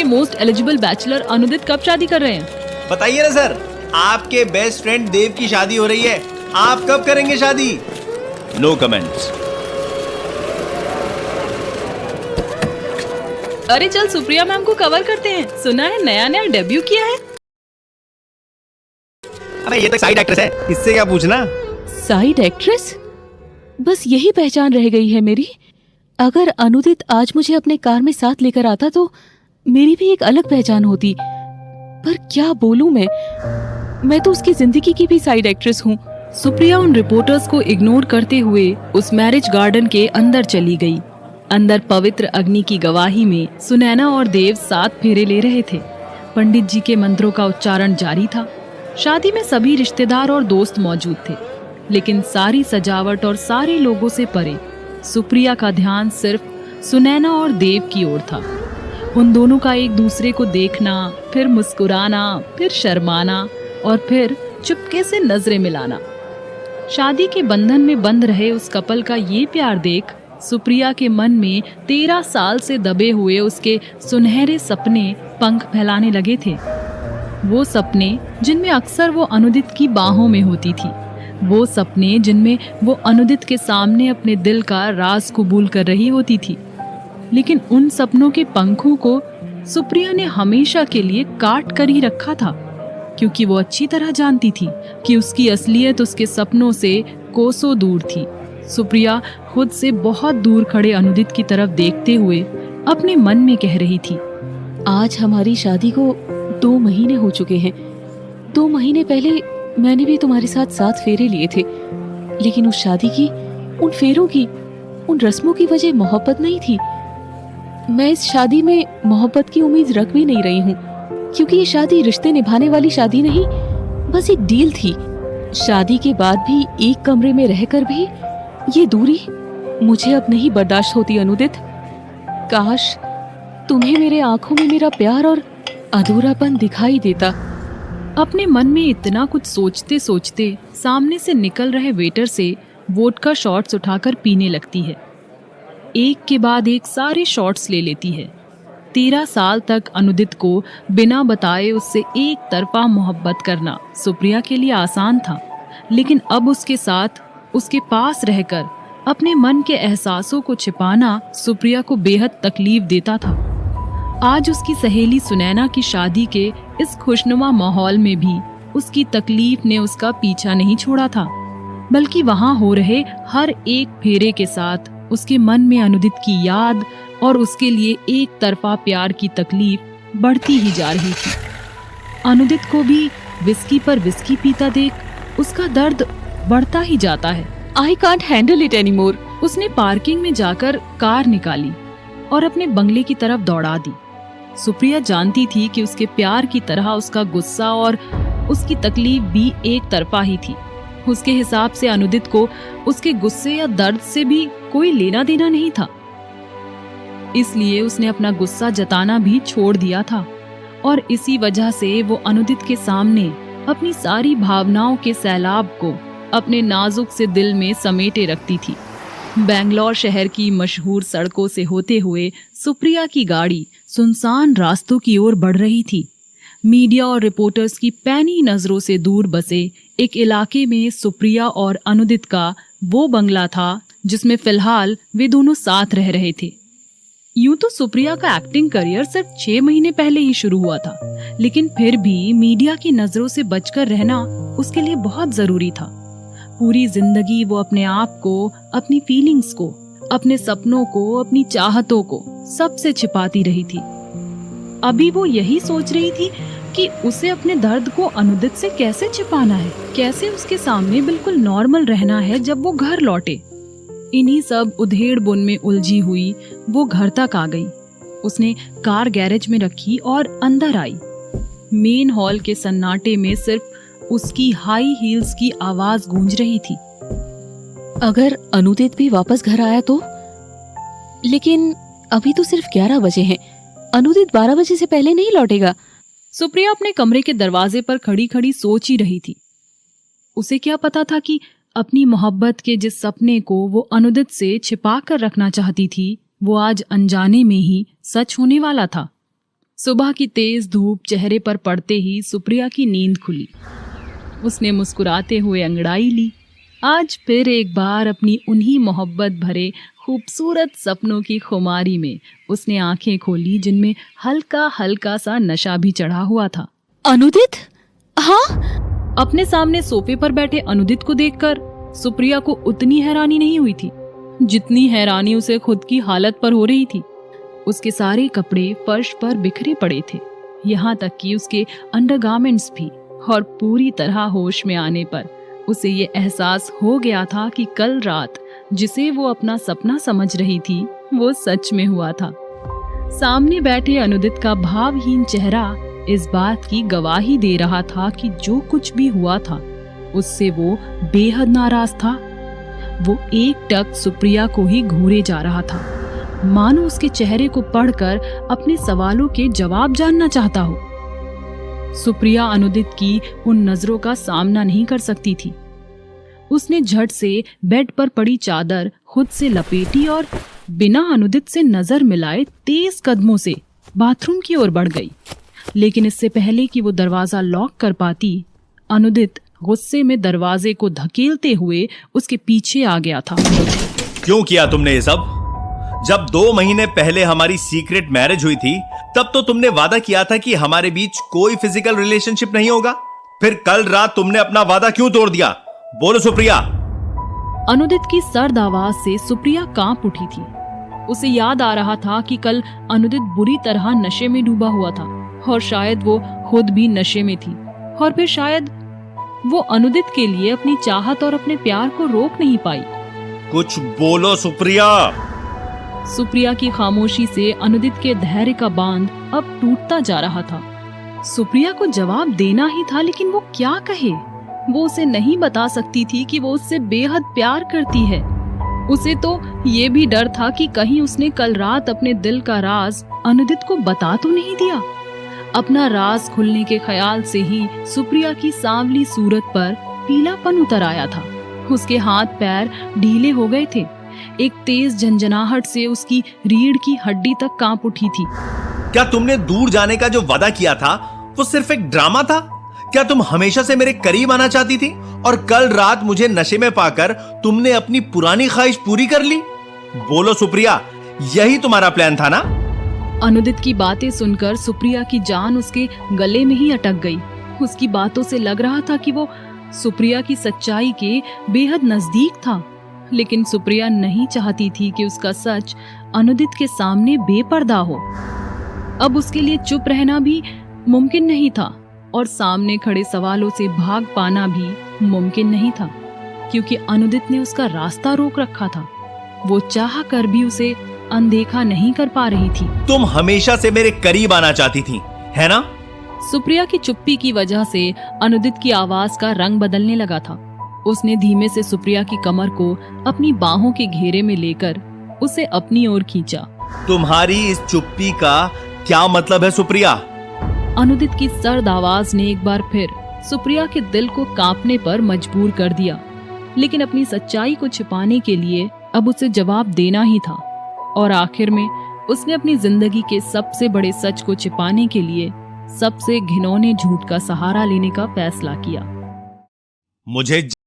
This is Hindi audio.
मोस्ट एलिजिबल बैचलर अनुदित कब शादी कर रहे हैं? बताइए ना सर, आपके बेस्ट फ्रेंड देव की शादी हो रही है, आप कब करेंगे शादी? No comments. अरे चल सुप्रिया मैम को कवर करते हैं, सुना है नया नया डेब्यू किया है। अरे ये तो साइड एक्ट्रेस है, इससे क्या पूछना। Side actress? बस यही पहचान रह गई है मेरी। अगर अनुदित आज मुझे अपने कार में साथ लेकर आता तो मेरी भी एक अलग पहचान होती। पर क्या बोलूं मैं तो उसकी जिंदगी की भी साइड एक्ट्रेस हूँ। सुप्रिया उन रिपोर्टर्स को इग्नोर करते हुए उस मैरिज गार्डन के अंदर चली गई। अंदर पवित्र अग्नि की गवाही में सुनैना और देव 7 फेरे ले रहे थे। पंडित जी के मंत्रों का उच्चारण जारी था। शादी में सभी रिश्तेदार और दोस्त मौजूद थे, लेकिन सारी सजावट और सारे लोगों से परे सुप्रिया का ध्यान सिर्फ सुनैना और देव की ओर था। उन दोनों का एक दूसरे को देखना, फिर मुस्कुराना, फिर शर्माना और फिर चुपके से नजरें मिलाना। शादी के बंधन में बंध रहे उस कपल का ये प्यार देख सुप्रिया के मन में 13 साल से दबे हुए उसके सुनहरे सपने पंख फैलाने लगे थे। वो सपने जिनमें अक्सर वो अनुदित की बाहों में होती थी, वो सपने जिनमें वो अनुदित के सामने अपने दिल का राज कबूल कर रही होती थी। लेकिन उन सपनों के पंखों को सुप्रिया ने हमेशा के लिए काट कर ही रखा था, क्योंकि वो अच्छी तरह जानती थी कि उसकी असलियत उसके सपनों से कोसों दूर थी। सुप्रिया खुद से बहुत दूर खड़े अनुदित की तरफ देखते हुए अपने मन में कह रही थी, आज हमारी शादी को 2 महीने हो चुके हैं। 2 महीने पहले मैंने भी तुम्हारे साथ 7 फेरे लिए थे, लेकिन उस शादी की, उन फेरों की, उन रस्मों की वजह मोहब्बत नहीं थी। मैं इस शादी में मोहब्बत की उम्मीद रख भी नहीं रही हूँ, क्योंकि ये शादी रिश्ते निभाने वाली शादी नहीं, बस एक डील थी। शादी के बाद भी एक कमरे में रहकर भी ये दूरी मुझे अब नहीं बर्दाश्त होती अनुदित। काश तुम्हें मेरे आंखों में मेरा प्यार और अधूरापन दिखाई देता। अपने मन में इतना कुछ सोचते सोचते सामने से निकल रहे वेटर से वोडका शॉट्स उठाकर पीने लगती है। एक के बाद एक सारे शॉट्स ले लेती है। 13 साल तक अनुदित को बिना बताए उससे एक तरफा मोहब्बत करना सुप्रिया के लिए आसान था, लेकिन अब उसके साथ, उसके पास रहकर अपने मन के एहसासों को छिपाना सुप्रिया को बेहद तकलीफ देता था। आज उसकी सहेली सुनैना की शादी के इस खुशनुमा माहौल में भी उसकी तकलीफ ने उसका पीछा नहीं छोड़ा था, बल्कि वहां हो रहे हर एक फेरे के साथ उसके मन में अनुदित की याद और उसके लिए एक तरफा प्यार की तकलीफ बढ़ती ही जा रही थी। अनुदित को भी विस्की पर विस्की पीता देख उसका दर्द बढ़ता ही जाता है। I can't handle it anymore। उसने पार्किंग में जाकर कार निकाली और अपने बंगले की तरफ दौड़ा दी। सुप्रिया जानती थी कि उसके प्यार की तरह उसका गुस्सा और उसकी तकलीफ भी एक तरफा ही थी। उसके हिसाब से अनुदित को उसके गुस्से या दर्द से भी कोई लेना देना नहीं था, इसलिए उसने अपना गुस्सा जताना भी छोड़ दिया था और इसी वजह से वो अनुदित के सामने अपनी सारी भावनाओं के सैलाब को अपने नाजुक से दिल में समेटे रखती थी। बेंगलोर शहर की मशहूर सड़कों से होते हुए सुप्रिया की गाड़ी सुनसान रास्तों की ओर बढ़ रही थी। मीडिया और रिपोर्टर्स की पैनी नजरों से दूर बसे एक इलाके में सुप्रिया और अनुदित का वो बंगला था जिसमें फिलहाल वे दोनों साथ रह रहे थे। यूं तो सुप्रिया का एक्टिंग करियर सिर्फ 6 महीने पहले ही शुरू हुआ था, लेकिन फिर भी मीडिया की नजरों से बचकर रहना उसके लिए बहुत जरूरी था। पूरी जिंदगी वो अपने आप को, अपनी फीलिंग्स को, अपने सपनों को, अपनी चाहतों को सबसे छिपाती रही थी। अभी वो यही सोच रही थी कि उसे अपने दर्द को अनुदित से कैसे छिपाना है, कैसे उसके सामने बिल्कुल नॉर्मल रहना है जब वो घर लौटे। इन्हीं सब उधेड़-बुन में उलझी हुई वो घर तक आ गई। उसने कार गैरेज में रखी और अंदर आई। मेन हॉल के सन्नाटे में सिर्फ उसकी हाई हील्स की आवाज गूंज रही थी। अगर अनुदित भी वापस घर आया तो? लेकिन अभी तो सिर्फ 11 बजे हैं। अनुदित 12 बजे से पहले नहीं लौटेगा। सुप्रिया अपने कमरे के दरवाजे पर खड़ी खड़ी सोच ही रही थी। उसे क्या पता था कि अपनी मोहब्बत के जिस सपने को वो अनुदित से छिपा कर रखना चाहती थी, वो आज अनजाने में ही सच होने वाला था। सुबह की तेज धूप चेहरे पर पड़ते ही सुप्रिया की नींद खुली। उसने मुस्कुराते हुए अंगड़ाई ली। आज फिर एक बार अपनी उन्हीं मोहब्बत भरे खूबसूरत सपनों की खुमारी में उसने आंखें खोली, जिनमें हल्का हल्का सा नशा भी चढ़ा हुआ था। अनुदित? हाँ। अपने सामने सोफे पर बैठे अनुदित को देखकर सुप्रिया को उतनी हैरानी नहीं हुई थी जितनी हैरानी उसे खुद की हालत पर हो रही थी। उसके सारे कपड़े फर्श पर बिखरे पड़े थे, यहाँ तक कि उसके अंडरगारमेंट्स भी। और पूरी तरह होश में आने पर उसे ये एहसास हो गया था कि कल रात जिसे वो अपना सपना समझ रही थी वो सच में हुआ था। सामने बैठे अनुदित का भावहीन चेहरा इस बात की गवाही दे रहा था कि जो कुछ भी हुआ था उससे वो बेहद नाराज था। वो एक टक सुप्रिया को ही घूरे जा रहा था, मानो उसके चेहरे को पढ़कर अपने सवालों के जवाब जानना चाहता हो। सुप्रिया अनुदित की उन नजरों का सामना नहीं कर सकती थी। उसने झट से बेड पर पड़ी चादर खुद से लपेटी और बिना अनुदित से नजर मिलाए तेज कदमों से बाथरूम की ओर बढ़ गई। लेकिन इससे पहले कि वो दरवाजा लॉक कर पाती, अनुदित गुस्से में दरवाजे को धकेलते हुए उसके पीछे आ गया था। क्यों किया तुमने ये सब? जब 2 महीने पहले हमारी सीक्रेट मैरिज हुई थी तब तो तुमने वादा किया था कि हमारे बीच कोई फिजिकल रिलेशनशिप नहीं होगा। फिर कल रात तुमने अपना वादा क्यों तोड़ दिया? बोलो सुप्रिया। अनुदित की सर्द आवाज से सुप्रिया कांप उठी थी। उसे याद आ रहा था कि कल अनुदित बुरी तरह नशे में डूबा हुआ था और शायद वो खुद भी नशे में थी, और फिर शायद वो अनुदित के लिए अपनी चाहत और अपने प्यार को रोक नहीं पाई। कुछ बोलो सुप्रिया। सुप्रिया की खामोशी से अनुदित के धैर्य का बांध अब टूटता जा रहा था। सुप्रिया को जवाब देना ही था, लेकिन वो क्या कहे? वो उसे नहीं बता सकती थी कि वो उससे बेहद प्यार करती है। उसे तो ये भी डर था कि कहीं उसने कल रात अपने दिल का राज अनुदित को बता तो नहीं दिया। अपना राज खुलने के ख्याल से ही सुप्रिया की सांवली सूरत पर पीलापन उतर आया था। उसके हाथ पैर ढीले हो गए थे। एक तेज झंझनाहट से उसकी रीढ़ की हड्डी तक कांप उठी थी। क्या तुमने दूर जाने का जो वादा किया था वो सिर्फ एक ड्रामा था? क्या तुम हमेशा से मेरे करीब आना चाहती थी और कल रात मुझे नशे में पाकर तुमने अपनी पुरानी ख्वाहिश पूरी कर ली? बोलो सुप्रिया, यही तुम्हारा प्लान था ना? अनुदित की बातें सुनकर सुप्रिया की जान उसके गले में ही अटक गई। उसकी बातों से लग रहा था कि वो सुप्रिया की सच्चाई के बेहद नजदीक था, लेकिन सुप्रिया नहीं चाहती थी कि उसका सच अनुदित के सामने बेपर्दा हो। अब उसके लिए चुप रहना भी मुमकिन नहीं था और सामने खड़े सवालों से भाग पाना भी मुमकिन नहीं था, क्योंकि अनुदित ने उसका रास्ता रोक रखा था। वो चाह कर भी उसे अनदेखा नहीं कर पा रही थी। तुम हमेशा से मेरे करीब आना चाहती थी, है ना? सुप्रिया की चुप्पी की वजह से अनुदित की आवाज का रंग बदलने लगा था। उसने धीमे से सुप्रिया की कमर को अपनी बाहों के घेरे में लेकर उसे अपनी ओर खींचा। तुम्हारी इस चुप्पी का क्या मतलब है सुप्रिया? अनुदित की सर्द आवाज ने एक बार फिर सुप्रिया के दिल को कांपने पर मजबूर कर दिया, लेकिन अपनी सच्चाई को छिपाने के लिए अब उसे जवाब देना ही था। और आखिर में उसने अपनी जिंदगी के सबसे बड़े सच को छिपाने के लिए सबसे घिनौने झूठ का सहारा लेने का फैसला किया। मुझे